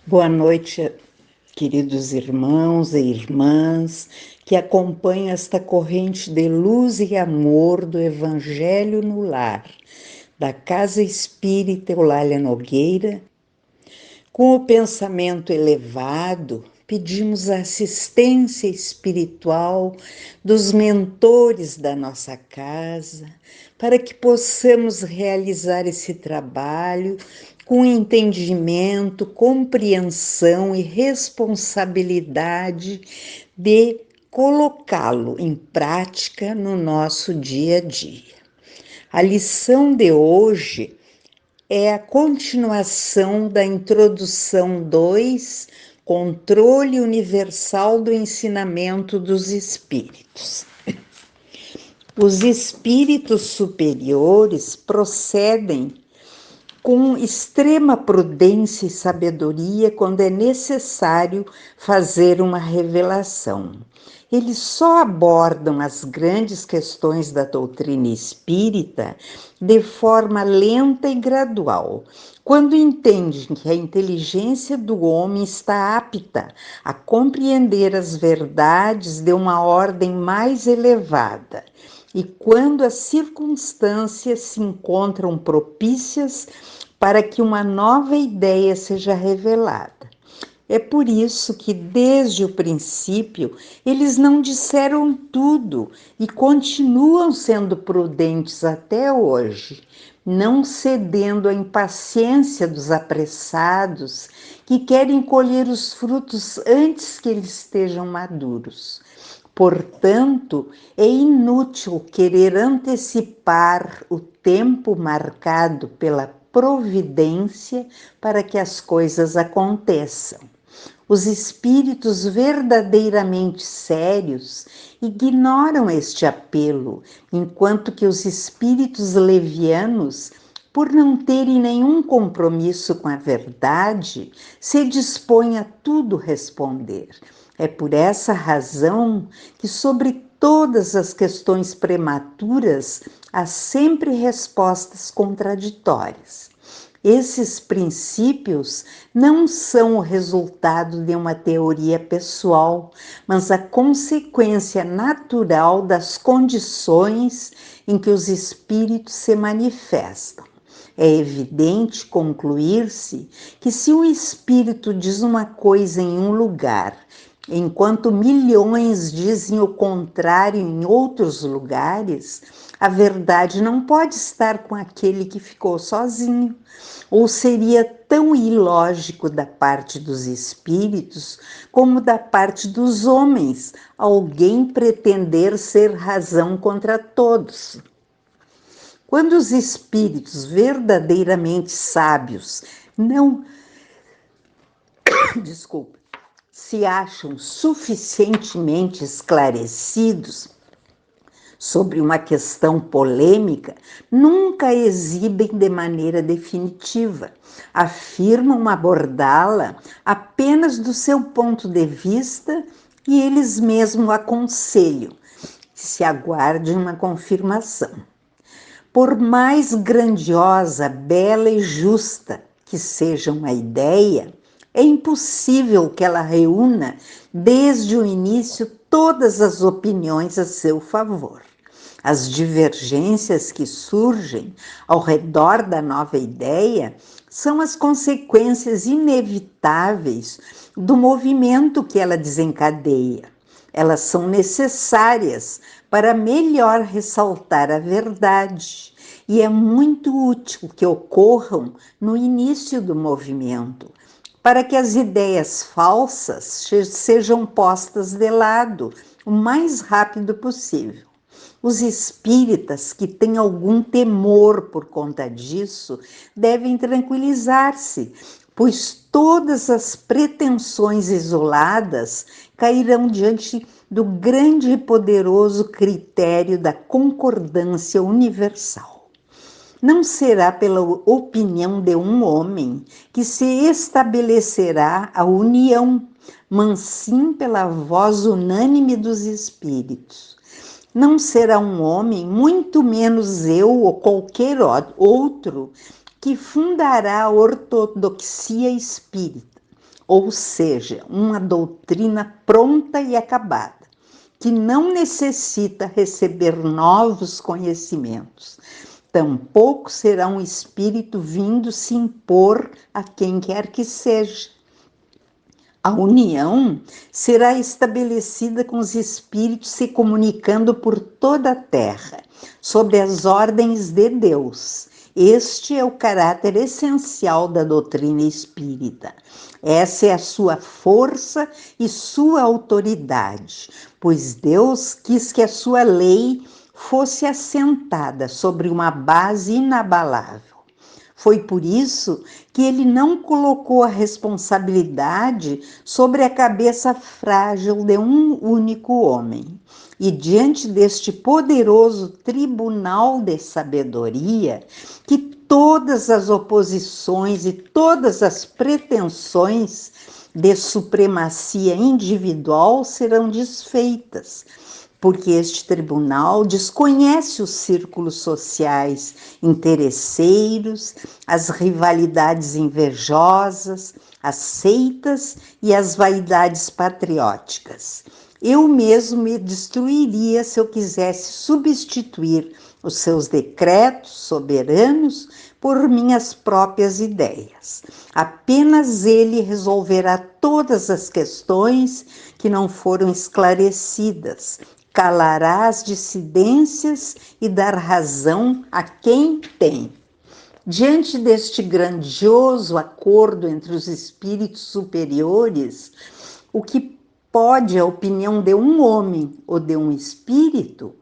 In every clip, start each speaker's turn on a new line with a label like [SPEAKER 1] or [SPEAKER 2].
[SPEAKER 1] Boa noite, queridos irmãos e irmãs que acompanham esta corrente de luz e amor do Evangelho no Lar, da Casa Espírita Eulália Nogueira. Com o pensamento elevado, pedimos a assistência espiritual dos mentores da nossa casa, para que possamos realizar esse trabalho com entendimento, compreensão e responsabilidade de colocá-lo em prática no nosso dia a dia. A lição de hoje é a continuação da introdução 2, Controle Universal do Ensinamento dos Espíritos. Os espíritos superiores procedem com extrema prudência e sabedoria quando é necessário fazer uma revelação. Eles só abordam as grandes questões da doutrina espírita de forma lenta e gradual, quando entendem que a inteligência do homem está apta a compreender as verdades de uma ordem mais elevada e quando as circunstâncias se encontram propícias para que uma nova ideia seja revelada. É por isso que, desde o princípio, eles não disseram tudo e continuam sendo prudentes até hoje, não cedendo à impaciência dos apressados que querem colher os frutos antes que eles estejam maduros. Portanto, é inútil querer antecipar o tempo marcado pela providência para que as coisas aconteçam. Os espíritos verdadeiramente sérios ignoram este apelo, enquanto que os espíritos levianos, por não terem nenhum compromisso com a verdade, se dispõem a tudo responder. É por essa razão que, sobre todas as questões prematuras, há sempre respostas contraditórias. Esses princípios não são o resultado de uma teoria pessoal, mas a consequência natural das condições em que os espíritos se manifestam. É evidente concluir-se que, se um espírito diz uma coisa em um lugar, enquanto milhões dizem o contrário em outros lugares, a verdade não pode estar com aquele que ficou sozinho. Ou seria tão ilógico da parte dos espíritos como da parte dos homens alguém pretender ser razão contra todos. Quando os espíritos verdadeiramente sábios não, desculpa, se acham suficientemente esclarecidos sobre uma questão polêmica, nunca exibem de maneira definitiva. Afirmam abordá-la apenas do seu ponto de vista e eles mesmos aconselham que se aguarde uma confirmação. Por mais grandiosa, bela e justa que seja uma ideia, é impossível que ela reúna desde o início todas as opiniões a seu favor. As divergências que surgem ao redor da nova ideia são as consequências inevitáveis do movimento que ela desencadeia. Elas são necessárias para melhor ressaltar a verdade e é muito útil que ocorram no início do movimento, para que as ideias falsas sejam postas de lado o mais rápido possível. Os espíritas que têm algum temor por conta disso devem tranquilizar-se, pois todas as pretensões isoladas cairão diante do grande e poderoso critério da concordância universal. Não será pela opinião de um homem que se estabelecerá a união, mas sim pela voz unânime dos espíritos. Não será um homem, muito menos eu ou qualquer outro, que fundará a ortodoxia espírita, ou seja, uma doutrina pronta e acabada, que não necessita receber novos conhecimentos. Tampouco será um espírito vindo se impor a quem quer que seja. A união será estabelecida com os espíritos se comunicando por toda a terra, sob as ordens de Deus. Este é o caráter essencial da doutrina espírita. Essa é a sua força e sua autoridade, pois Deus quis que a sua lei fosse assentada sobre uma base inabalável. Foi por isso que ele não colocou a responsabilidade sobre a cabeça frágil de um único homem. E diante deste poderoso tribunal de sabedoria, que todas as oposições e todas as pretensões de supremacia individual serão desfeitas, porque este tribunal desconhece os círculos sociais interesseiros, as rivalidades invejosas, as seitas e as vaidades patrióticas. Eu mesmo me destruiria se eu quisesse substituir os seus decretos soberanos por minhas próprias ideias. Apenas ele resolverá todas as questões que não foram esclarecidas, calará as dissidências e dar razão a quem tem. Diante deste grandioso acordo entre os espíritos superiores, o que pode a opinião de um homem ou de um espírito?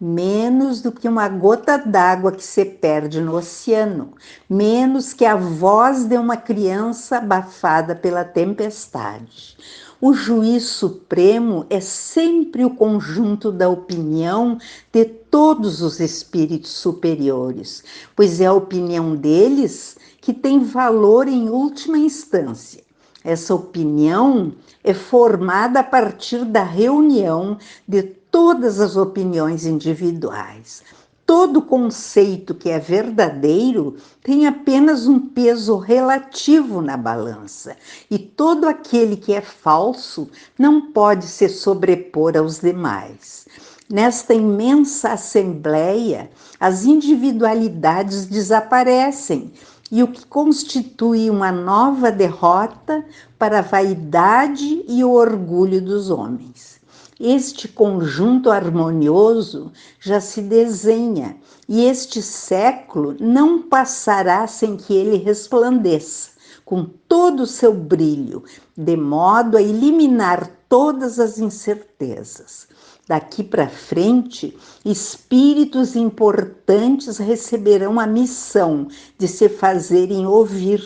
[SPEAKER 1] Menos do que uma gota d'água que se perde no oceano, menos que a voz de uma criança abafada pela tempestade. O juiz supremo é sempre o conjunto da opinião de todos os espíritos superiores, pois é a opinião deles que tem valor em última instância. Essa opinião é formada a partir da reunião de todas as opiniões individuais. Todo conceito que é verdadeiro tem apenas um peso relativo na balança, e todo aquele que é falso não pode se sobrepor aos demais. Nesta imensa assembleia, as individualidades desaparecem, e o que constitui uma nova derrota para a vaidade e o orgulho dos homens. Este conjunto harmonioso já se desenha, e este século não passará sem que ele resplandeça com todo o seu brilho, de modo a eliminar todas as incertezas. Daqui para frente, espíritos importantes receberão a missão de se fazerem ouvir,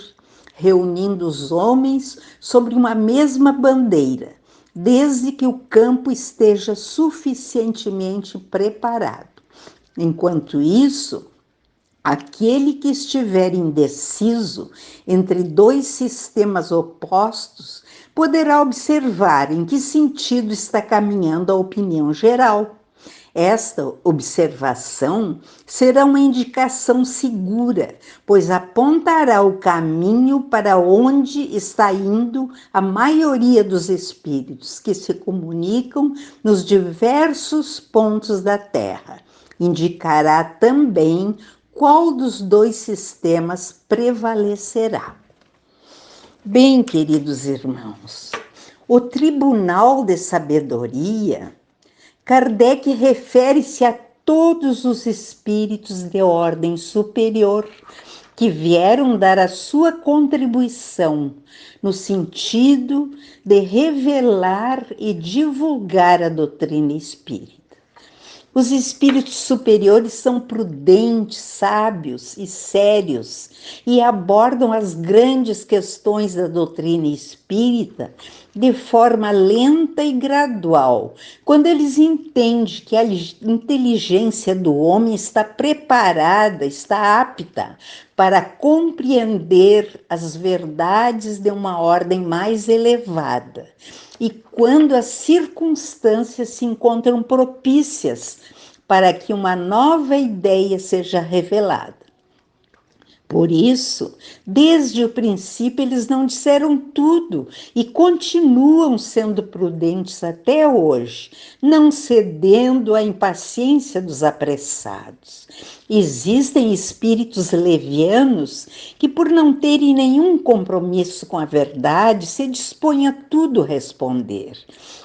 [SPEAKER 1] reunindo os homens sobre uma mesma bandeira, desde que o campo esteja suficientemente preparado. Enquanto isso, aquele que estiver indeciso entre dois sistemas opostos poderá observar em que sentido está caminhando a opinião geral. Esta observação será uma indicação segura, pois apontará o caminho para onde está indo a maioria dos espíritos que se comunicam nos diversos pontos da Terra. Indicará também qual dos dois sistemas prevalecerá. Bem, queridos irmãos, o Tribunal de Sabedoria, Kardec refere-se a todos os espíritos de ordem superior que vieram dar a sua contribuição no sentido de revelar e divulgar a doutrina espírita. Os espíritos superiores são prudentes, sábios e sérios e abordam as grandes questões da doutrina espírita de forma lenta e gradual, quando eles entendem que a inteligência do homem está preparada, está apta para compreender as verdades de uma ordem mais elevada. E quando as circunstâncias se encontram propícias para que uma nova ideia seja revelada. Por isso, desde o princípio, eles não disseram tudo e continuam sendo prudentes até hoje, não cedendo à impaciência dos apressados. Existem espíritos levianos que, por não terem nenhum compromisso com a verdade, se dispõem a tudo responder.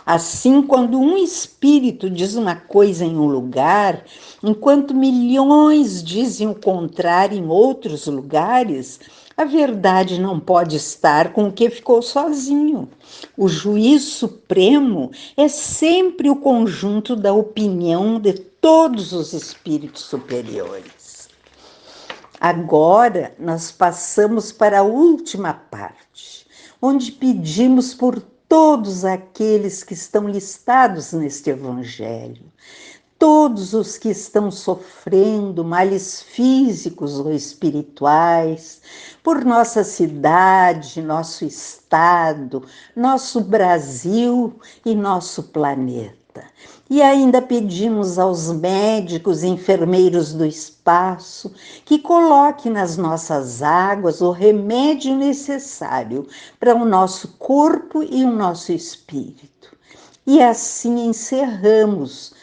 [SPEAKER 1] Assim, quando um espírito diz uma coisa em um lugar, enquanto milhões dizem o contrário em outros lugares, a verdade não pode estar com o que ficou sozinho. O juiz supremo é sempre o conjunto da opinião de todos os espíritos superiores. Agora nós passamos para a última parte, onde pedimos por todos aqueles que estão listados neste Evangelho, todos os que estão sofrendo males físicos ou espirituais, por nossa cidade, nosso estado, nosso Brasil e nosso planeta. E ainda pedimos aos médicos e enfermeiros do espaço que coloquem nas nossas águas o remédio necessário para o nosso corpo e o nosso espírito. E assim encerramos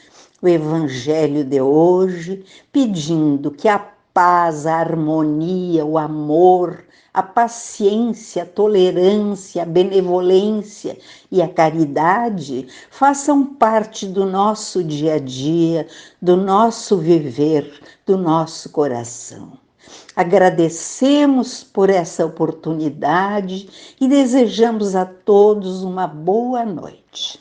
[SPEAKER 1] o Evangelho de hoje, pedindo que a paz, a harmonia, o amor, a paciência, a tolerância, a benevolência e a caridade façam parte do nosso dia a dia, do nosso viver, do nosso coração. Agradecemos por essa oportunidade e desejamos a todos uma boa noite.